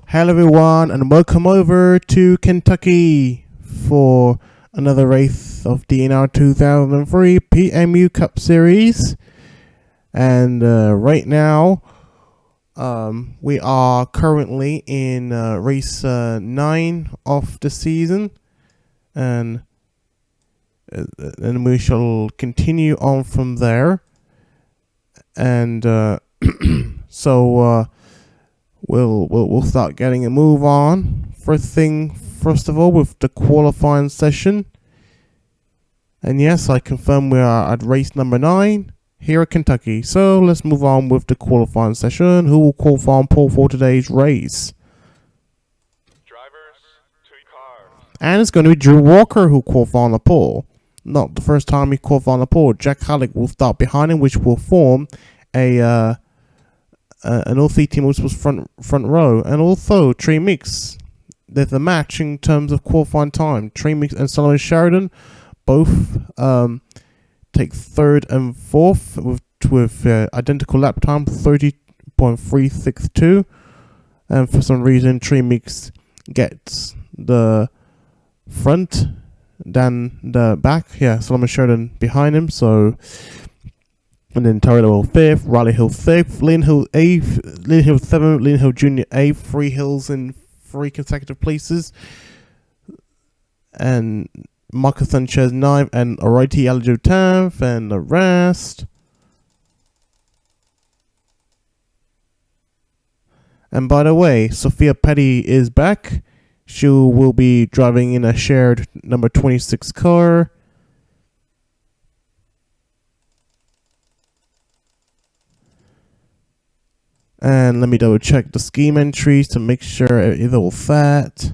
Hello everyone and welcome over to Kentucky for another race of the NR2003 PMU Cup Series. And right now we are currently in race 9 of the season, and we shall continue on from there. And so we'll start getting a move on. First of all, with the qualifying session. And yes, I confirm we are at race number 9 here at Kentucky. So let's move on with the qualifying session. Who will qualify on pole for today's race? Drivers, 2 cars. And it's going to be Drew Walker who qualify on the pole. Not the first time he qualified on the pole. Jack Halleck will start behind him, which will form an all-three team, which was front row. And also Trey Mix. There's a match in terms of qualifying time. Trey Mix and Solomon Sheridan both take 3rd and 4th with identical lap time, 30.362. And for some reason, Trey Mix gets the front than the back. Yeah, Solomon Sheridan behind him. So. And then Terry Lowell 5th, Riley Hill 6th, Leland Hill 8th, Leland Hill 7th, Leland Hill Jr. 8th, 3 Hills in 3 consecutive places. And Marcus Sanchez 9th, and Orighty Aljo 10th, and the rest. And by the way, Sophia Petty is back. She will be driving in a shared number 26 car. And let me double check the scheme entries to make sure it's all fat.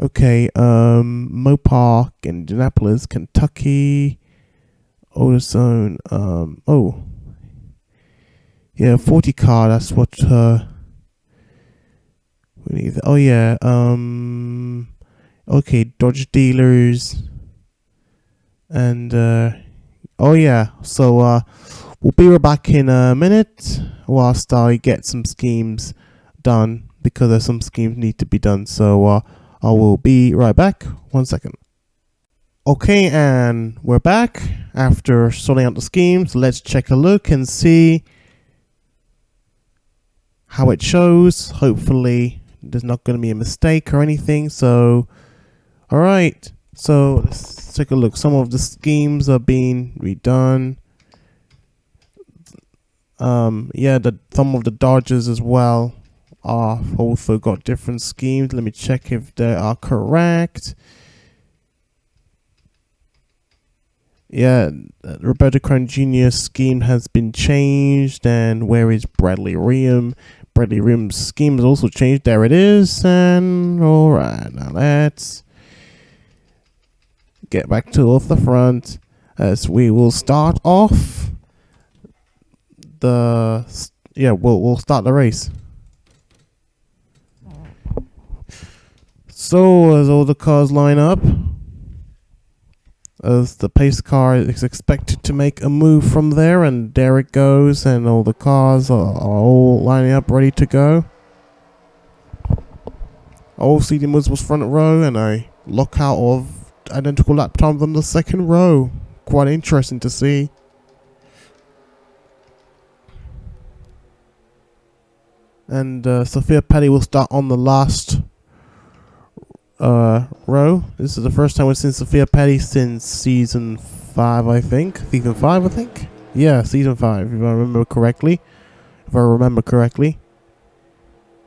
Okay, Mopark, Indianapolis, Kentucky, Odozone, yeah, 40 car, that's what, we need. Oh yeah, okay, Dodge dealers. And oh yeah, so we'll be right back in a minute whilst I get some schemes done, because there's some schemes need to be done. So I will be right back. 1 second. Okay, and we're back after sorting out the schemes. Let's check a look and see how it shows. Hopefully there's not going to be a mistake or anything. So alright, so let's take a look. Some of the schemes are being redone. Yeah, some of the Dodgers as well are also got different schemes. Let me check if they are correct. Yeah, Roberto Crane Jr. scheme has been changed. And where is Bradley Riem? Bradley Riem's scheme has also changed. There it is. And alright, now let's get back to off the front as we will start off we'll start the race. So as all the cars line up, as the pace car is expected to make a move from there, and there it goes, and all the cars are all lining up ready to go. All seating was front row, and a lockout of identical lap times on the second row. Quite interesting to see. And Sophia Petty will start on the last row. This is the first time we've seen Sophia Petty since season 5, I think. Season 5, I think? Yeah, season 5, if I remember correctly.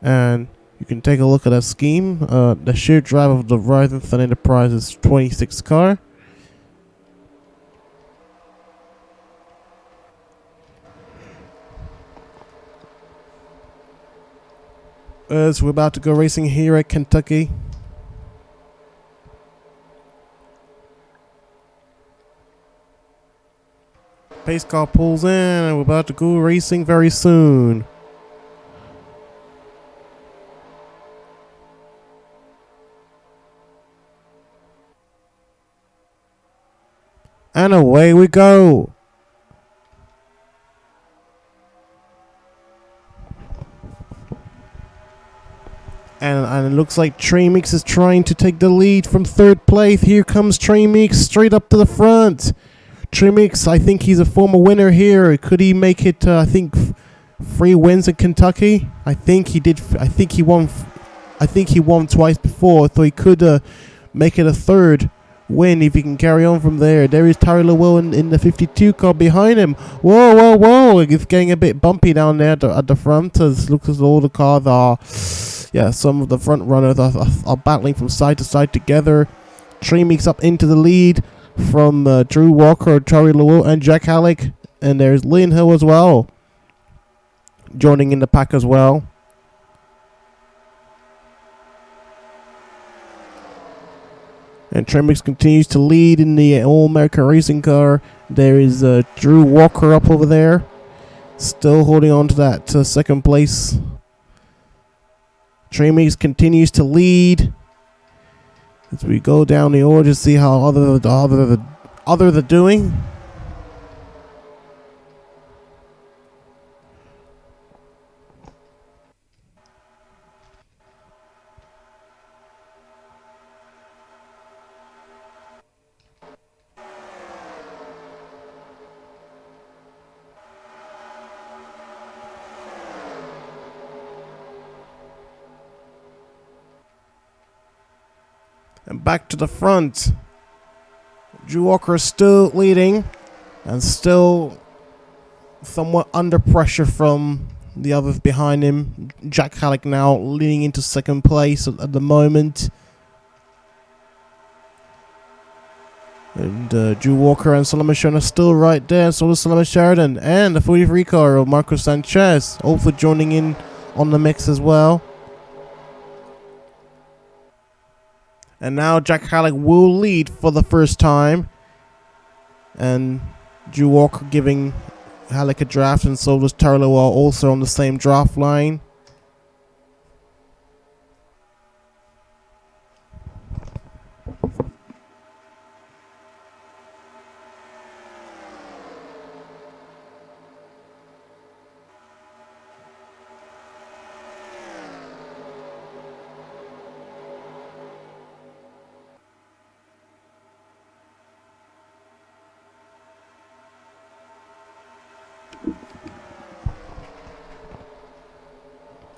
And you can take a look at that scheme. The sheer drive of the Rising Sun Enterprises 26 car. As we're about to go racing here at Kentucky. Pace car pulls in and we're about to go racing very soon. And away we go. And it looks like Trey Meeks is trying to take the lead from third place. Here comes Trey Meeks straight up to the front. Trey Meeks, I think he's a former winner here. Could he make it, I think, 3 wins in Kentucky? I think he did. I think he won twice before, so he could make it a 3rd win if he can carry on from there. There is Tyler Lowell in the 52 car behind him. Whoa, whoa, whoa. It's getting a bit bumpy down there at the front. It looks as though the cars are... Yeah, some of the front runners are battling from side to side together. Trey Meeks up into the lead from Drew Walker, Charlie Lowell, and Jack Halleck. And there's Leland Hill as well, joining in the pack as well. And Trey Meeks continues to lead in the All-American Racing car. There is Drew Walker up over there, still holding on to that second place. Trey Meeks continues to lead as we go down the order to see how other they're doing. And back to the front. Drew Walker is still leading and still somewhat under pressure from the others behind him. Jack Halleck now leading into second place at the moment. And Drew Walker and Solomon Sheridan are still right there. So is Solomon Sheridan and the 43 car of Marco Sanchez also joining in on the mix as well. And now Jack Halleck will lead for the first time. And Drew Walker giving Halleck a draft, and so does Tyler Lowell also on the same draft line.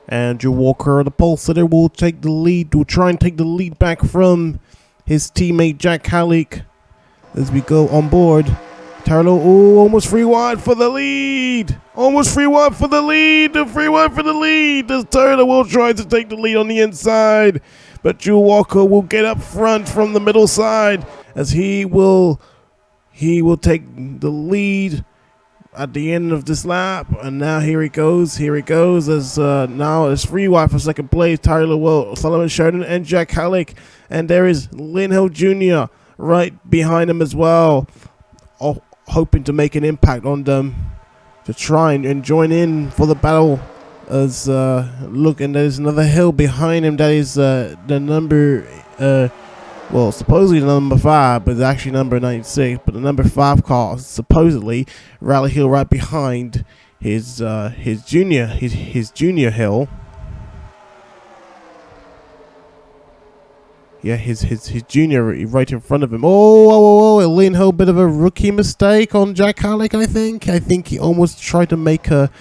And Drew Walker, the pole sitter, will take the lead. Will try and take the lead back from his teammate Jack Halleck as we go on board. Tyler, almost free wide for the lead. Almost free wide for the lead. Free wide for the lead. As Tyler will try to take the lead on the inside, but Drew Walker will get up front from the middle side as he will take the lead at the end of this lap. And now here he goes as now it's free wide for second place. Tyler Lowell, Solomon Sheridan, and Jack Halleck, and there is Leland Hill Jr. right behind him as well, hoping to make an impact on them to try and join in for the battle. As look, and there's another Hill behind him that is the number well, supposedly the number 5, but it's actually number 96. But the number 5 car supposedly Riley Hill right behind his junior Hill. Yeah, his junior right in front of him. Oh, Leland Hill, bit of a rookie mistake on Jack Halleck. I think he almost tried to make a.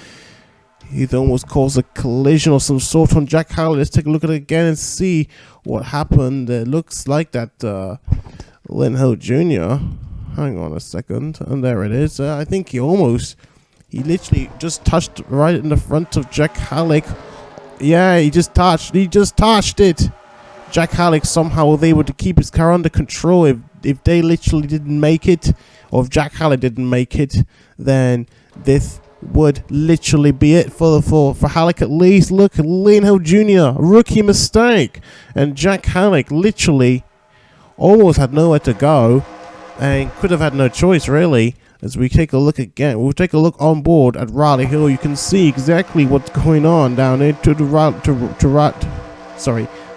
He's almost caused a collision of some sort on Jack Halley. Let's take a look at it again and see what happened. It looks like that Leland Hill Jr. Hang on a second. And there it is. I think he literally just touched right in the front of Jack Halley. Yeah, he just touched it. Jack Halley somehow was able to keep his car under control. If they literally didn't make it, or if Jack Halley didn't make it, then this would literally be it for Halleck at least. Look at Leland Hill Jr. Rookie mistake, and Jack Halley literally almost had nowhere to go and could have had no choice really. As we take a look again, we'll take a look on board at Leland Hill. You can see exactly what's going on down there to the right.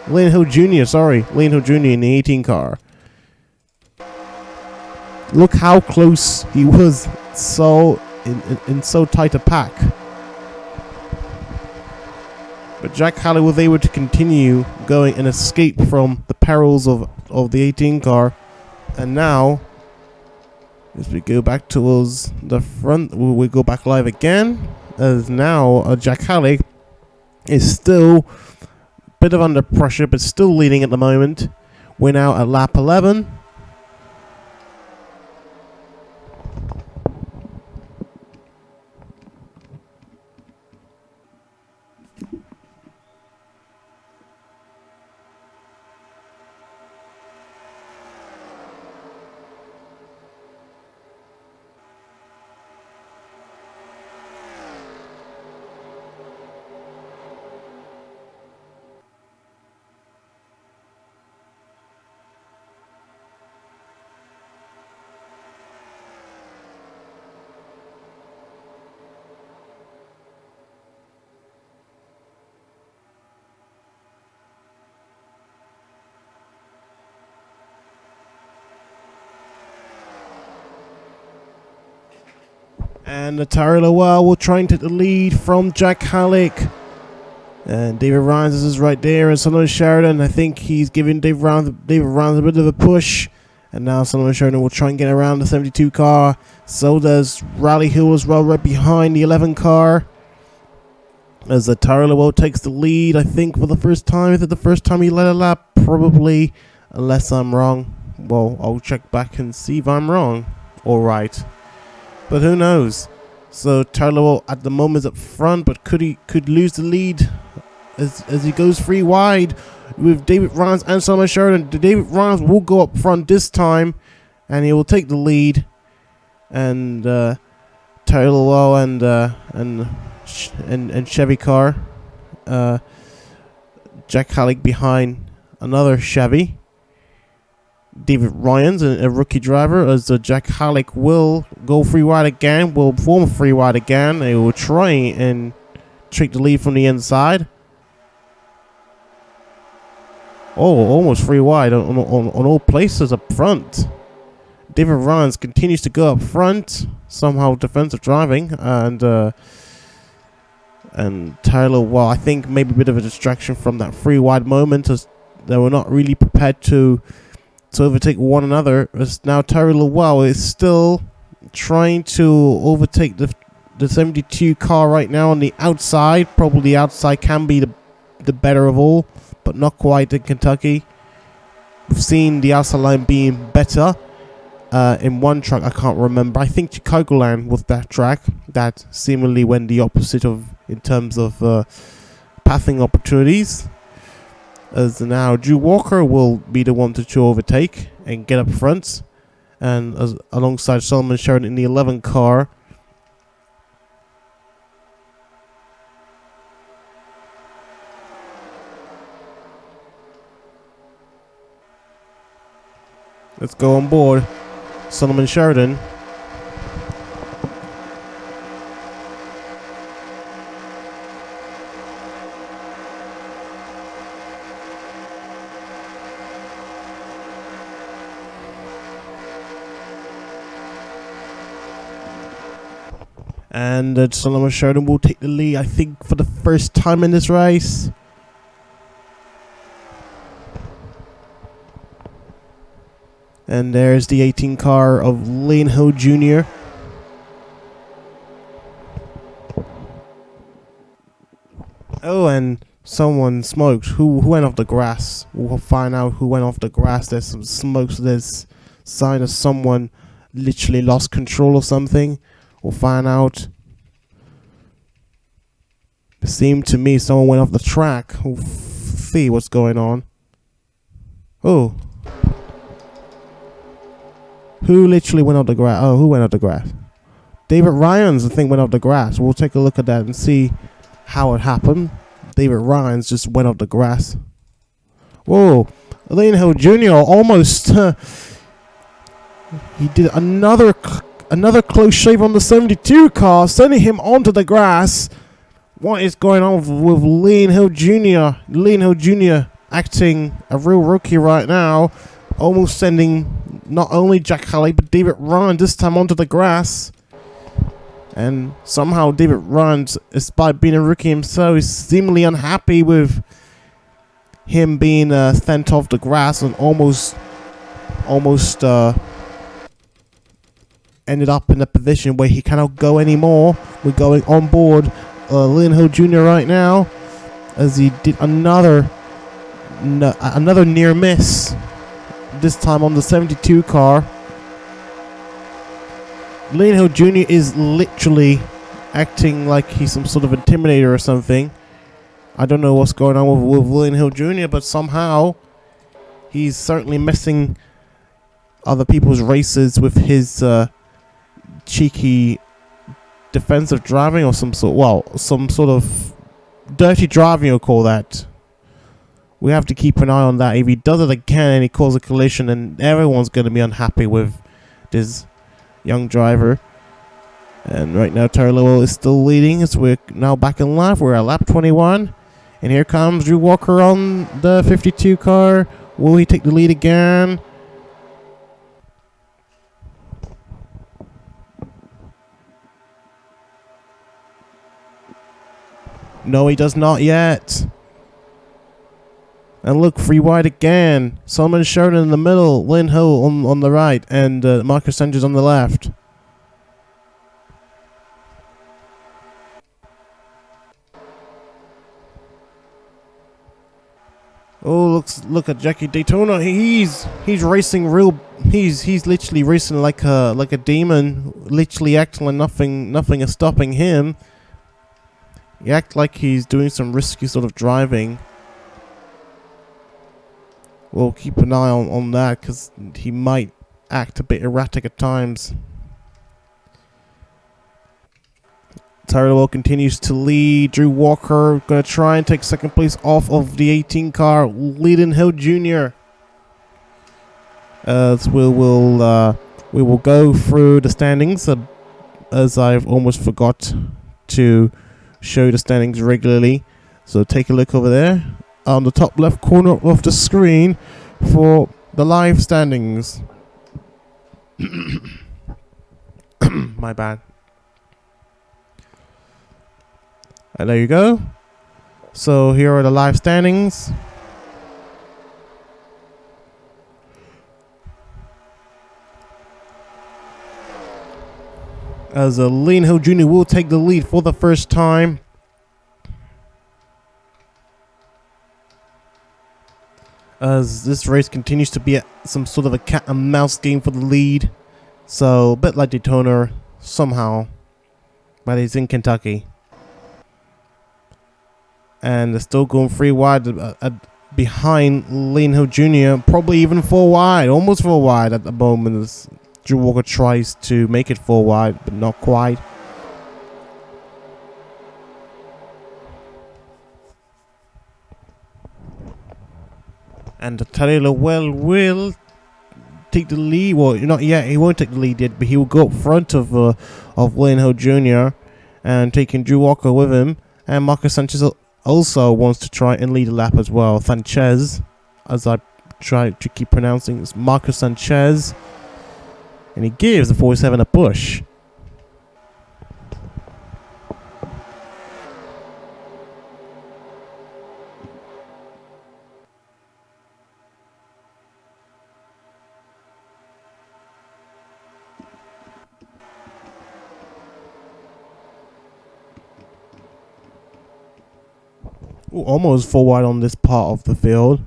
Leland Hill Jr. Leland Hill Jr. in the 18 car. Look how close he was, so in so tight a pack. But Jack Halley was able to continue going and escape from the perils of the 18 car. And now, as we go back towards the front, we go back live again. As now Jack Halley is still a bit of under pressure, but still leading at the moment. We're now at lap 11. And Natari Lowell will try and take the lead from Jack Halley. And David Rhines is right there. And Solomon Sheridan, I think he's giving David Rhines a bit of a push. And now Solomon Sheridan will try and get around the 72 car. So does Riley Hill as well, right behind the 11 car. As Natari Lowell takes the lead, I think, for the first time. Is it the first time he led a lap? Probably, unless I'm wrong. Well, I'll check back and see if I'm wrong. All right. But who knows? So Tarlow at the moment is up front, but could lose the lead as he goes free wide with David Rhines and Solomon Sheridan. David Rhines will go up front this time, and he will take the lead. And Tarlow and Chevy car, Jack Halley behind another Chevy. David Ryan's a rookie driver, as Jack Halley will go free wide again, will form a free wide again. They will try and take the lead from the inside. Oh, almost free wide on all places up front. David Ryan's continues to go up front, somehow defensive driving, and Tyler, well, I think maybe a bit of a distraction from that free wide moment, as they were not really prepared to overtake one another. As now Terry Lowell is still trying to overtake the 72 car right now on the outside. Probably the outside can be the better of all, but not quite in Kentucky. We've seen the outside line being better in one track. I can't remember. I think Chicagoland was that track that seemingly went the opposite of in terms of passing opportunities. As now Drew Walker will be the one to overtake and get up front, and alongside Solomon Sheridan in the 11 car. Let's go on board Solomon Sheridan. And Solomon Sheridan will take the lead, I think, for the first time in this race. And there's the 18 car of Leland Hill Jr. Oh, and someone smoked. Who went off the grass? We'll find out who went off the grass. There's some smoke. So there's sign of someone literally lost control or something. We'll find out. It seemed to me someone went off the track. We'll see what's going on. Oh. Who literally went off the grass? Oh, who went off the grass? David Ryans, I think, went off the grass. We'll take a look at that and see how it happened. David Ryans just went off the grass. Whoa. Leland Hill Jr. almost... he did another close shave on the 72 car, sending him onto the grass. What is going on with Leland Hill Jr.? Leland Hill Jr. acting a real rookie right now. Almost sending not only Jack Halley, but David Ryan this time onto the grass. And somehow David Ryan, despite being a rookie himself, is seemingly unhappy with him being sent off the grass and almost ended up in a position where he cannot go anymore. We're going on board Leland Hill Jr. right now, as he did another near miss. This time on the 72 car. Leland Hill Jr. is literally acting like he's some sort of intimidator or something. I don't know what's going on with Leland Hill Jr., but somehow he's certainly messing other people's races with his cheeky defensive driving or some sort of dirty driving, you'll call that. We have to keep an eye on that. If he does it again and he causes a collision, then everyone's going to be unhappy with this young driver. And right now, Tyler Lowell is still leading. As we're now back in live. We're at lap 21. And here comes Drew Walker on the 52 car. Will he take the lead again? No, he does not yet. And look, free wide again. Solomon Sheridan in the middle. Lynn Hill on the right. And Marcus Sanchez on the left. Oh, look at Jackie Daytona. He's racing real. He's literally racing like a demon. Literally acting like nothing is stopping him. He acts like he's doing some risky sort of driving. We'll keep an eye on that, because he might act a bit erratic at times. Tyler Lowell continues to lead. Drew Walker going to try and take second place off of the 18 car, Leland Hill Jr. As we will go through the standings, as I've almost forgot to show the standings regularly. So take a look over there on the top left corner of the screen for the live standings. My bad. And there you go. So here are the live standings. As Leland Hill Jr. will take the lead for the first time. As this race continues to be some sort of a cat and mouse game for the lead. So a bit like Daytona somehow. But it's in Kentucky. And they're still going 3 wide behind Leland Hill Jr. Probably even 4 wide. Almost 4 wide at the moment as Drew Walker tries to make it 4 wide, but not quite. And Tyler Lowell will take the lead. Well, not yet. He won't take the lead yet, but he will go up front of Leland Hill Jr. and taking Drew Walker with him. And Marcus Sanchez also wants to try and lead a lap as well. Sanchez, as I try to keep pronouncing, it's Marcus Sanchez. And he gives the 47 a push. Ooh, almost full wide on this part of the field.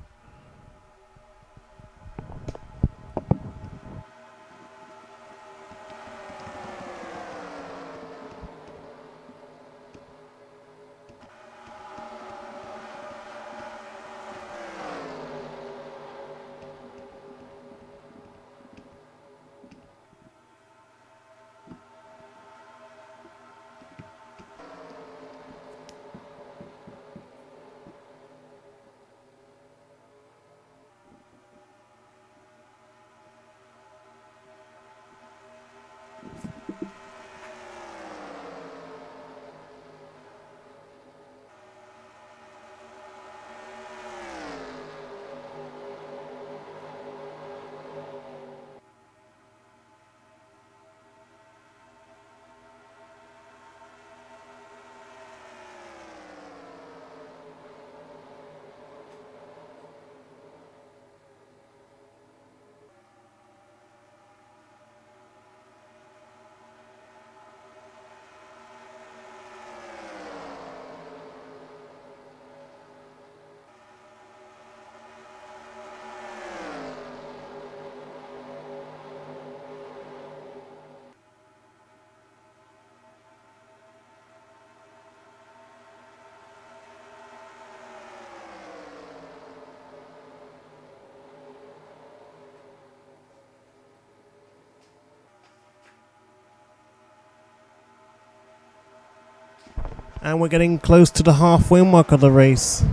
And we're getting close to the halfway mark of the race,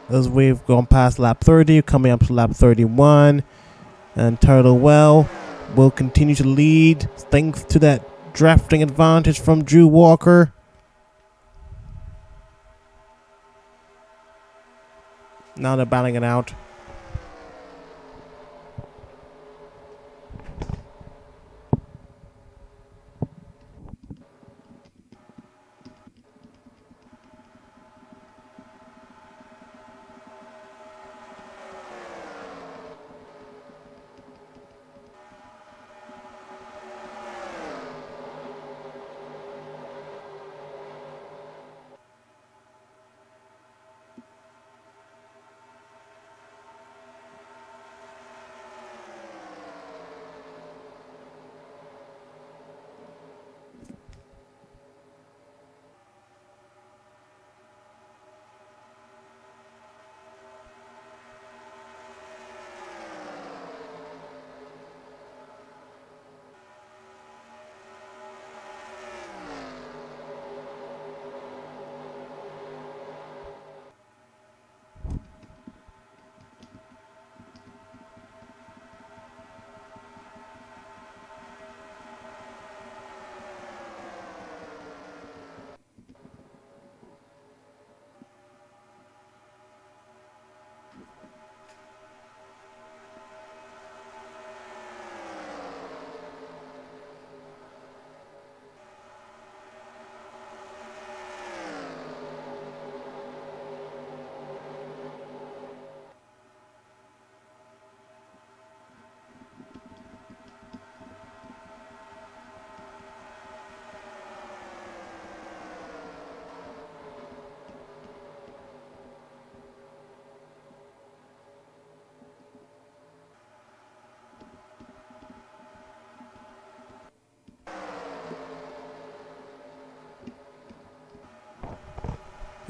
as we've gone past lap 30, coming up to lap 31. And Turtlewell will continue to lead thanks to that drafting advantage from Drew Walker. Now they're battling it out.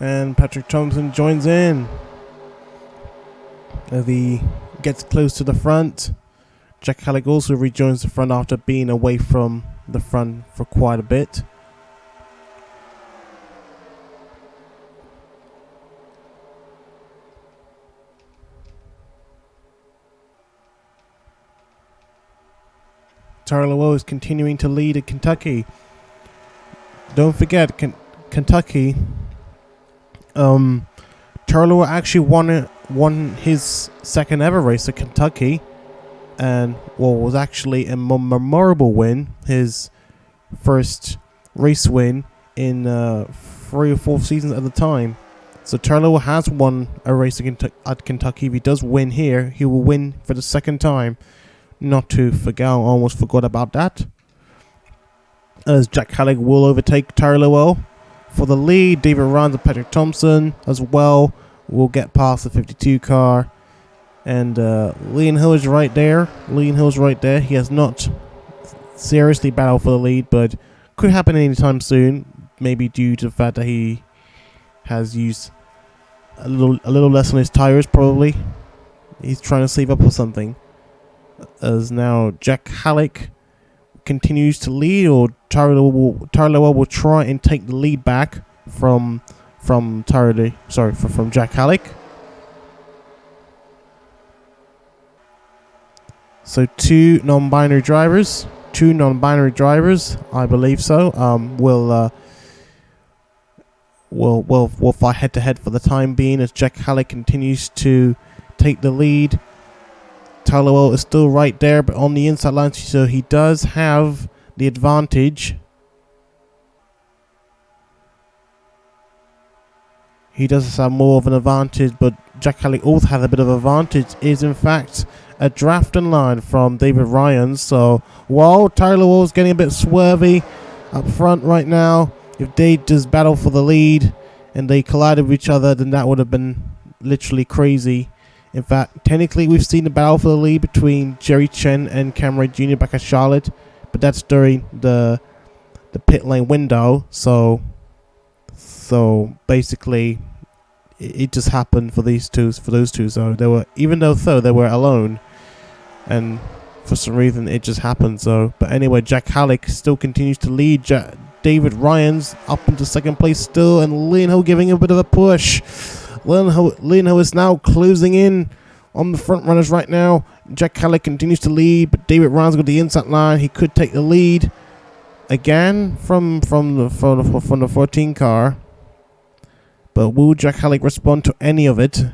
And Patrick Thompson joins in as he gets close to the front. Jack Halleck also rejoins the front after being away from the front for quite a bit. Tarlow is continuing to lead at Kentucky. Don't forget, Kentucky. Tarlow actually won his second ever race at Kentucky, and was actually a memorable win, his first race win in 3 or 4 seasons at the time. So Tarlow has won a race at Kentucky. If he does win here, he will win for the second time. Not to forget, I almost forgot about that. As Jack Halleck will overtake Tarlow for the lead. David Ryan and Patrick Thompson as well will get past the 52 car. And Leland Hill is right there. Leland Hill's right there. He has not seriously battled for the lead, but could happen anytime soon. Maybe due to the fact that he has used a little less on his tires, probably. He's trying to save up for something. As now Jack Halleck continues to lead, or Tyler Lowell will try and take the lead back from Jack Halleck. So two non-binary drivers, I believe so. Will fight head to head for the time being as Jack Halleck continues to take the lead. Tyler Lowell is still right there, but on the inside line, so he does have the advantage. He does have more of an advantage, but Jack Halleck also has a bit of advantage. Is in fact a draft in line from David Ryan. So while Tyler Lowell is getting a bit swervy up front right now, if they just battle for the lead and they collided with each other, then that would have been literally crazy. In fact, technically, we've seen the battle for the lead between Jerry Chen and Wright Jr. back at Charlotte, but that's during the pit lane window. So basically, it just happened for those two. So they were they were alone, and for some reason it just happened. So, but anyway, Jack Halleck still continues to lead. David Ryan's up into second place still, and Leland Hill giving a bit of a push. Leland Hill is now closing in on the front runners right now. Jack Halleck continues to lead, but David Ryan's got the inside line. He could take the lead again from the 14 car. But will Jack Halleck respond to any of it?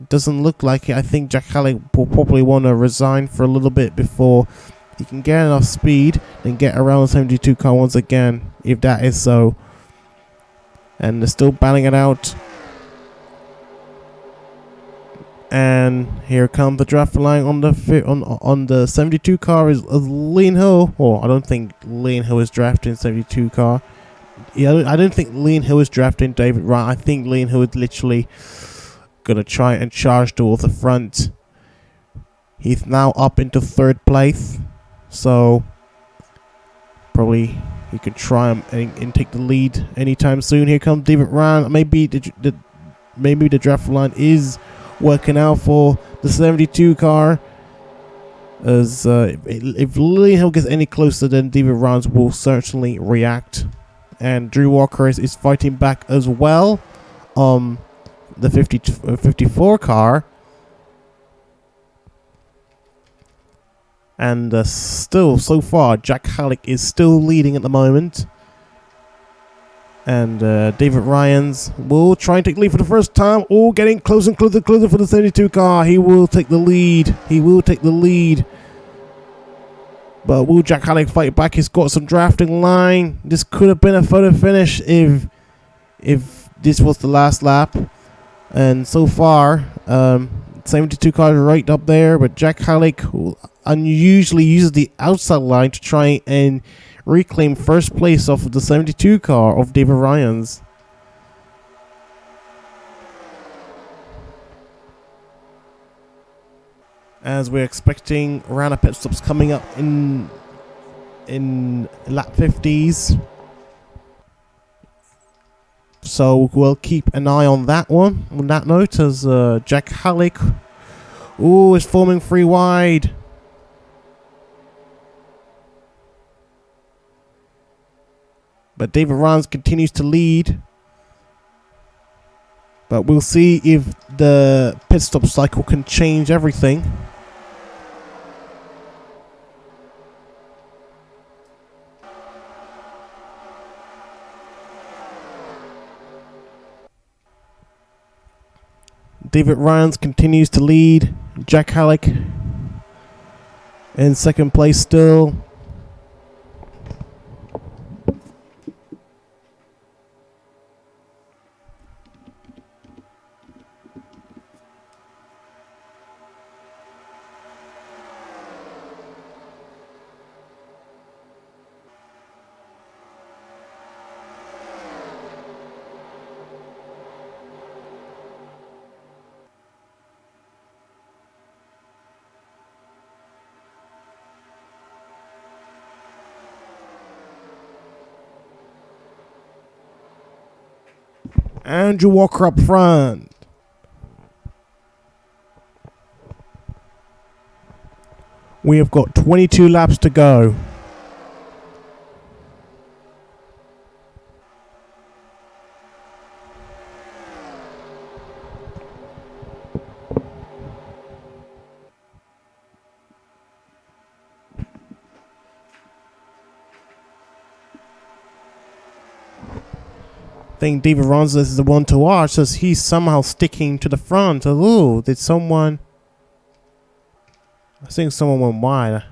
Doesn't look like it. I think Jack Halleck will probably want to resign for a little bit before he can get enough speed and get around the 72 car once again, if that is so. And they're still battling it out. And here comes the draft line on the 72 car is Leland Hill. Oh, I don't think Leland Hill is drafting 72 car. Yeah, I don't think Leland Hill is drafting David Ryan. I think Leland Hill is literally gonna try and charge towards the front. He's now up into third place, so probably he could try and take the lead anytime soon. Here comes David Ryan. Maybe the draft line is working out for the 72 car. As if Leland Hill gets any closer, then David Ryan will certainly react. And Drew Walker is fighting back as well. The 54 car. And still, so far, Jack Halleck is still leading at the moment. And David Ryan's will try and take the lead for the first time. Oh, getting closer and closer for the 72 car. He will take the lead. But will Jack Halleck fight back? He's got some drafting line. This could have been a photo finish if this was the last lap. And so far, 72 cars right up there. But Jack Halleck unusually uses the outside line to try and reclaim first place off of the 72 car of David Ryan's. As we're expecting round of pit stops coming up in lap 50s. So we'll keep an eye on that one. On that note, as Jack Halleck is forming three wide. But David Ryan continues to lead. But we'll see if the pit stop cycle can change everything. David Ryan continues to lead. Jack Halleck in second place still. Andrew Walker up front. We have got 22 laps to go. I think David Ronza is the one to watch as he's somehow sticking to the front. Oh, did someone... I think someone went wide.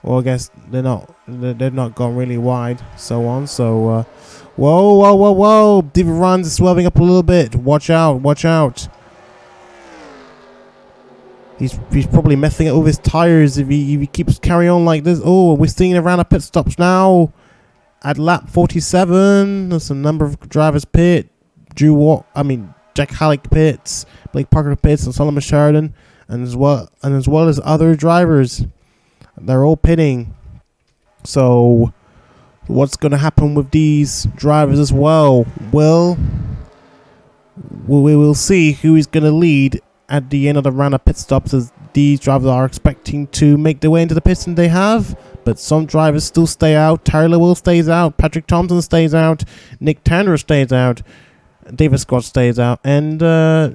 Well, I guess they're not gone really wide, so on. So, whoa! David Ronza is swerving up a little bit. Watch out! He's probably messing up with his tires if he keeps carrying on like this. Oh, we're seeing around the pit stops now. At lap 47, there's a number of drivers pit. Jack Halleck pits, Blake Parker pits, and Solomon Sheridan, and as well as other drivers. They're all pitting. So, what's going to happen with these drivers as well? Well, we will see who is going to lead at the end of the round of pit stops, as these drivers are expecting to make their way into the pits, and they have. But some drivers still stay out. Tyler Will stays out. Patrick Thompson stays out. Nick Tanner stays out. David Scott stays out. And I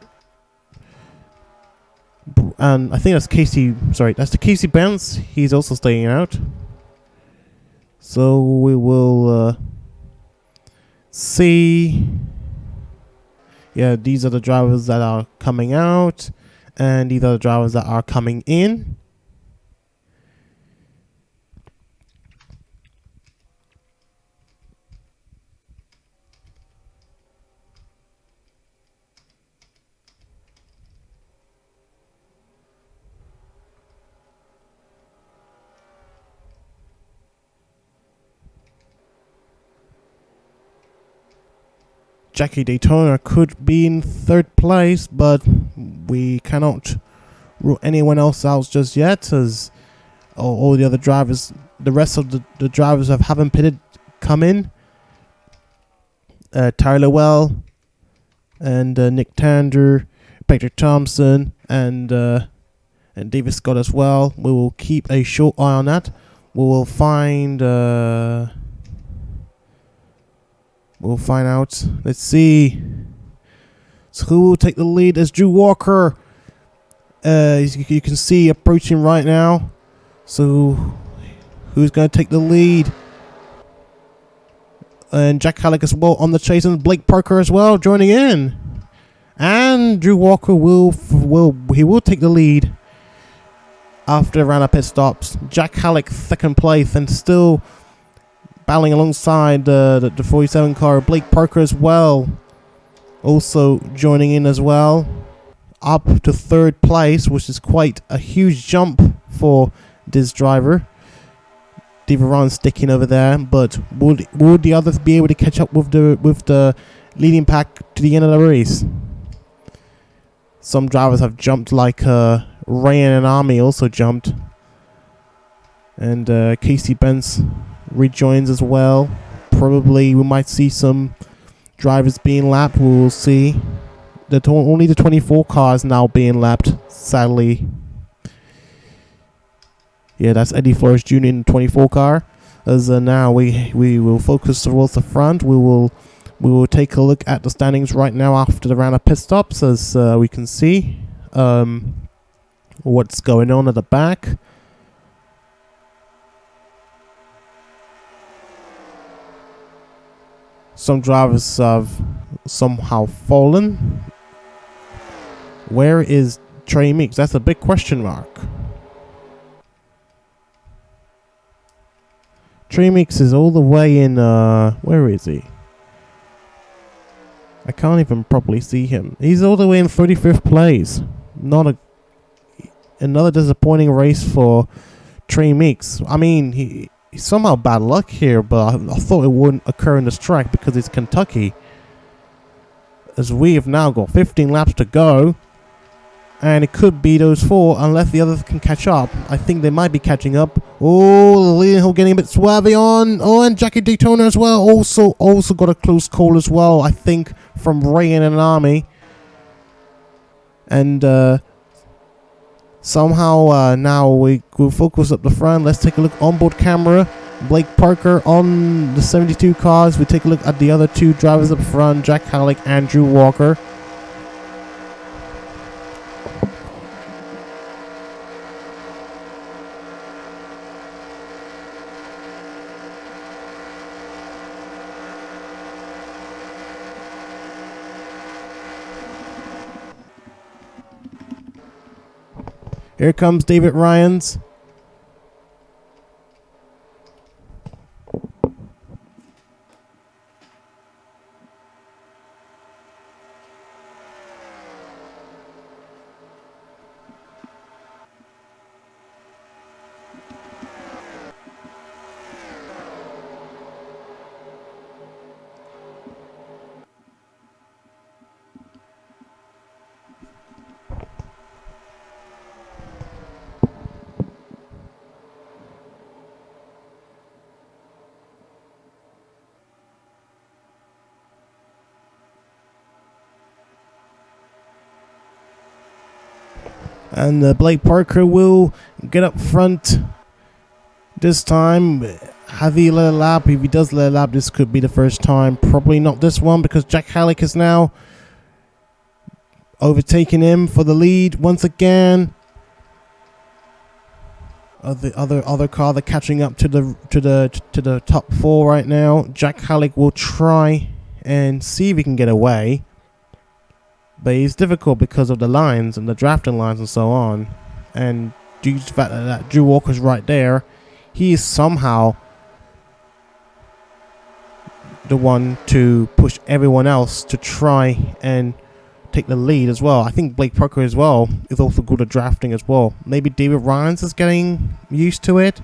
think that's Casey. Sorry, that's the Casey Benz. He's also staying out. So we will see. Yeah, these are the drivers that are coming out. And these are the drivers that are coming in. Jackie Daytona could be in third place, but we cannot rule anyone else out just yet, as all the other drivers, the rest of the drivers haven't pitted, come in. Tyler Well and Nick Tander, Patrick Thompson, and David Scott as well. We will keep a short eye on that. We will find... We'll find out. Let's see. So who will take the lead as Drew Walker? You can see approaching right now. So who's going to take the lead? And Jack Halleck as well on the chase, and Blake Parker as well joining in. And Drew Walker will take the lead after the round of pit stops. Jack Halleck second place and still battling alongside the 47 car. Blake Parker as well, also joining in as well, up to third place, which is quite a huge jump for this driver. Deveron sticking over there, but would the others be able to catch up with the leading pack to the end of the race? Some drivers have jumped, like Ryan and Army also jumped, and Casey Benz rejoins as well. Probably we might see some drivers being lapped. We will see. Only the 24 cars now being lapped, sadly. Yeah, that's Eddie Flores Jr. in the 24 car. As now we will focus towards the front. We will take a look at the standings right now after the round of pit stops, as we can see what's going on at the back. Some drivers have somehow fallen. Where is Trey Meeks? That's a big question mark. Trey Meeks is all the way in, where is he? I can't even properly see him. He's all the way in 35th place. Another disappointing race for Trey Meeks. I mean, he's somehow bad luck here, but I thought it wouldn't occur in this track because it's Kentucky. As we have now got 15 laps to go, and it could be those four unless the others can catch up. I think they might be catching up. Oh, Leland Hill getting a bit swervy on. Oh, and Jackie Daytona as well. Also got a close call as well, I think, from Ray and an Army. And somehow now we'll focus up the front. Let's take a look onboard camera. Blake Parker on the 72 cars. We take a look at the other two drivers up front, Jack Halleck, Andrew Walker. Here comes David Ryans. And Blake Parker will get up front this time. Have he let a lap? If he does let a lap, this could be the first time. Probably not this one, because Jack Halleck is now overtaking him for the lead once again. The other car, they're catching up to the top four right now. Jack Halleck will try and see if he can get away. But it's difficult because of the lines and the drafting lines and so on. And due to the fact that Drew Walker's right there, he is somehow the one to push everyone else to try and take the lead as well. I think Blake Parker as well is also good at drafting as well. Maybe David Ryans is getting used to it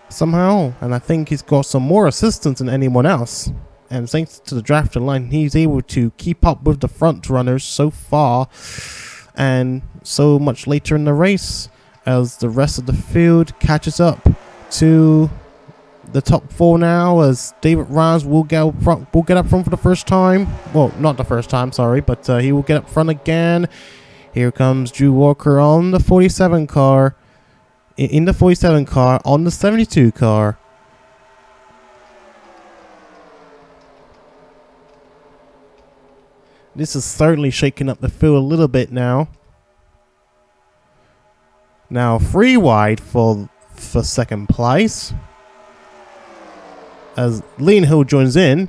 somehow. And I think he's got some more assistance than anyone else. And thanks to the drafting line, he's able to keep up with the front runners so far and so much later in the race as the rest of the field catches up to the top four now, as David Ryans will get up front for the first time. Well, not the first time, sorry, but he will get up front again. Here comes Drew Walker on the 47 car, in the 47 car, on the 72 car. This is certainly shaking up the field a little bit now. Now 3 wide for second place, as Leland Hill joins in.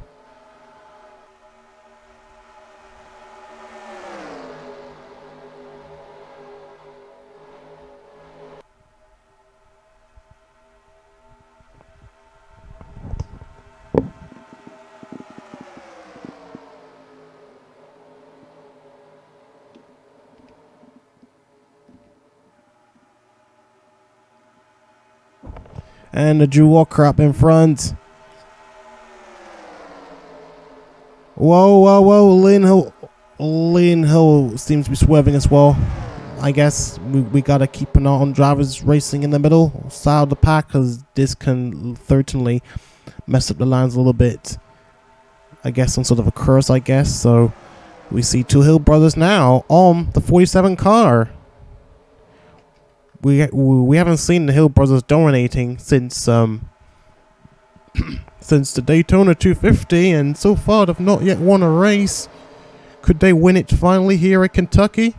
And the Drew Walker up in front. Whoa. Leland Hill seems to be swerving as well. I guess we got to keep an eye on drivers racing in the middle side of the pack, because this can certainly mess up the lines a little bit. I guess some sort of a curse, I guess. So we see 2 Hill brothers now on the 47 car. We haven't seen the Hill brothers dominating since since the Daytona 250, and so far they've not yet won a race. Could they win it finally here at Kentucky?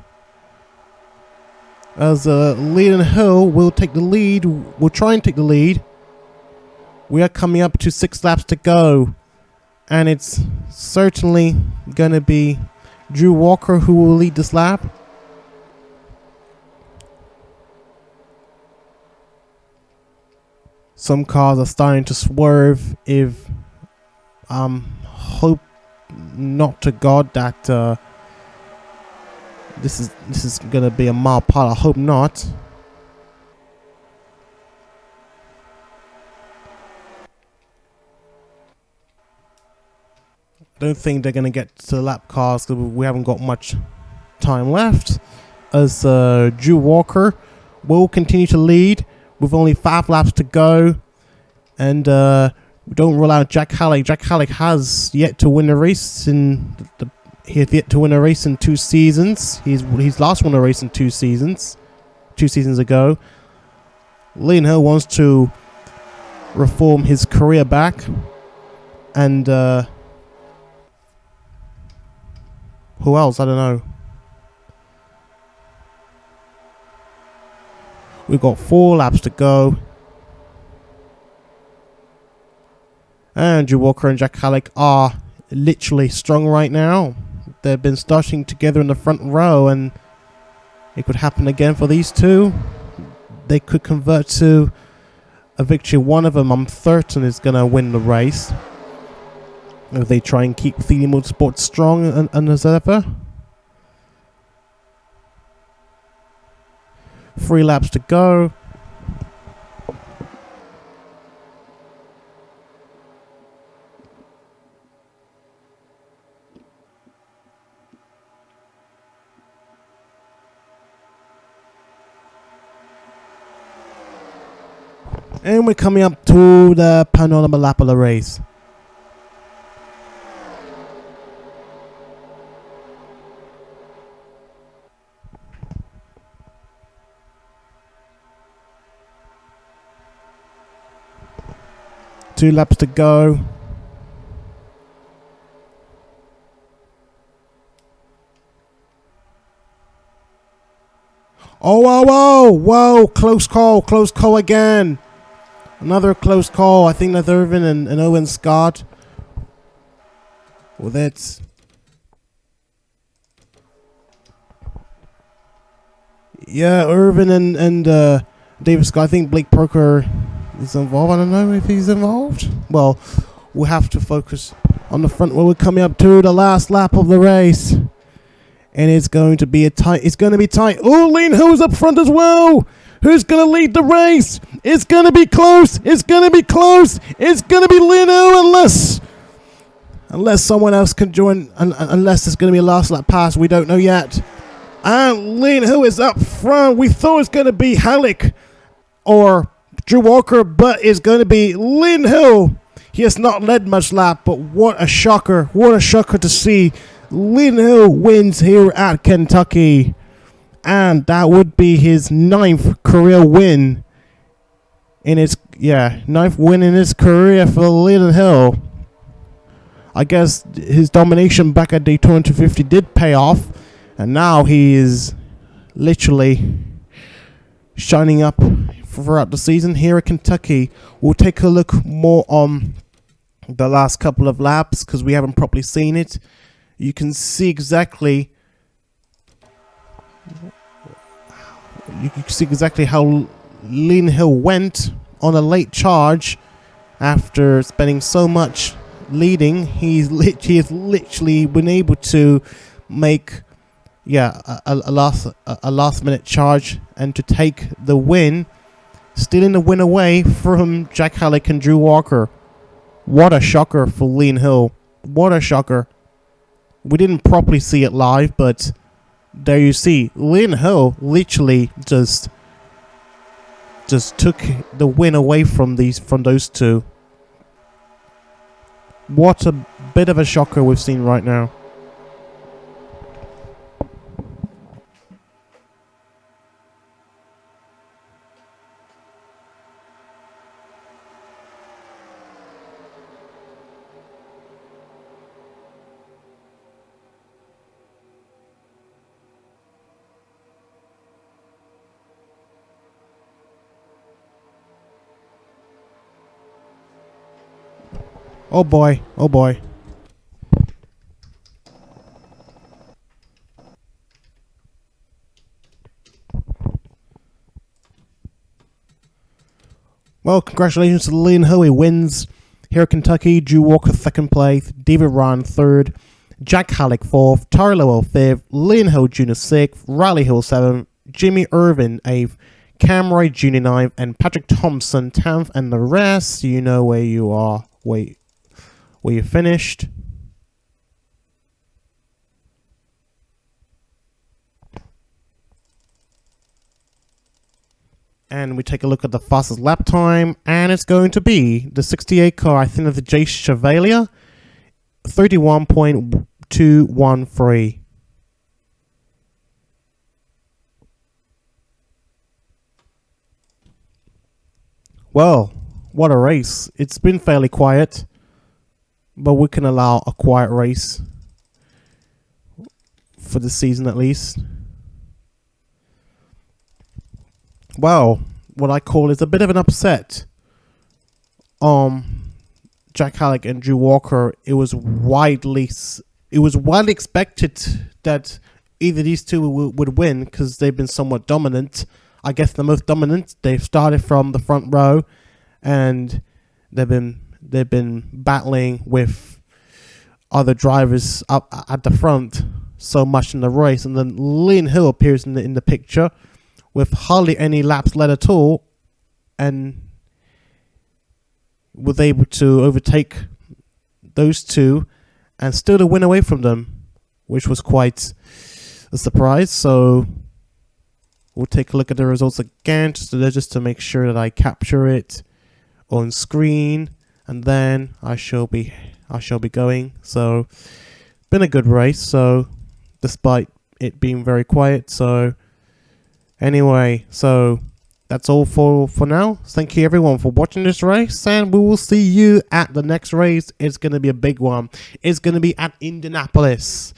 As Leland Hill will take the lead, will try and take the lead. We are coming up to 6 laps to go, and it's certainly gonna be Drew Walker who will lead this lap. Some cars are starting to swerve. If hope not to God that this is gonna be a mild part. I hope not. I don't think they're gonna get to the lap cars because we haven't got much time left. As Drew Walker will continue to lead with only 5 laps to go. And don't rule out Jack Halleck. Jack Halleck has yet to win a race he has yet to win a race in 2 seasons. He's last won a race in 2 seasons. 2 seasons ago. Leland Hill wants to reform his career back. And who else? I don't know. We've got 4 laps to go. Andrew Walker and Jack Halleck are literally strong right now. They've been starting together in the front row, and it could happen again for these two. They could convert to a victory. One of them, I'm certain, is going to win the race. If they try and keep Thele Motorsports strong and as ever. 3 laps to go. And we're coming up to the penultimate lap of the race. Two laps to go. Oh, whoa, close call again. Another close call. I think that's Irvin and Owen Scott. Well, that's... Yeah, Irvin and David Scott. I think Blake Parker is involved. I don't know if he's involved. Well, we'll have to focus on the front where we're coming up to the last lap of the race. And it's going to be a tight... It's going to be tight. Oh, Leland Hill's up front as well. Who's going to lead the race? It's going to be close. It's going to be close. It's going to be Leland Hill unless someone else can join. Unless it's going to be a last lap pass. We don't know yet. And Leland Hill is up front. We thought it was going to be Halleck or Drew Walker, but it's going to be Leland Hill. He has not led much lap, but what a shocker. What a shocker to see. Leland Hill wins here at Kentucky. And that would be his 9th career win. In his 9th win in his career for Leland Hill. I guess his domination back at Daytona 250 did pay off. And now he is literally shining up throughout the season here at Kentucky. We'll take a look more on the last couple of laps because we haven't properly seen it. You can see exactly... You can see exactly how Leland Hill went on a late charge after spending so much leading. He has literally been able to make a last minute charge and to take the win, stealing the win away from Jack Halleck and Drew Walker. What a shocker for Leland Hill. What a shocker. We didn't properly see it live, but there you see, Leland Hill literally just took the win away from those two. What a bit of a shocker we've seen right now. Oh boy, oh boy. Well, congratulations to Leland Hill. He wins here at Kentucky. Drew Walker 2nd place, David Ryan 3rd, Jack Halleck 4th, Tyler Lowell 5th, Leland Hill Jr. 6th, Riley Hill 7th, Jimmy Irvin 8th, Cam Wright Jr. 9th, and Patrick Thompson 10th, and the rest, you know where you are. Wait. Where you finished. And we take a look at the fastest lap time, and it's going to be the 68 car, I think of the J Chevalier, 31.213. Well, what a race. It's been fairly quiet, but we can allow a quiet race for the season at least. Well, what I call is a bit of an upset. Jack Halleck and Drew Walker. It was widely expected that either these two would win because they've been somewhat dominant. I guess the most dominant. They've started from the front row, and they've been battling with other drivers up at the front so much in the race, and then Leland Hill appears in the picture with hardly any laps led at all, and was able to overtake those two and still to win away from them, which was quite a surprise. So we'll take a look at the results again, just to make sure that I capture it on screen, and then I shall be going. So been a good race, so despite it being very quiet. So anyway, so that's all for now. Thank you everyone for watching this race, and we will see you at the next race. It's going to be a big one. It's going to be at Indianapolis.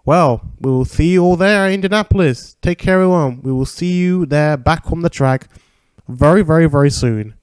Well, we will see you all there at Indianapolis. Take care everyone. We will see you there back on the track very, very, very soon.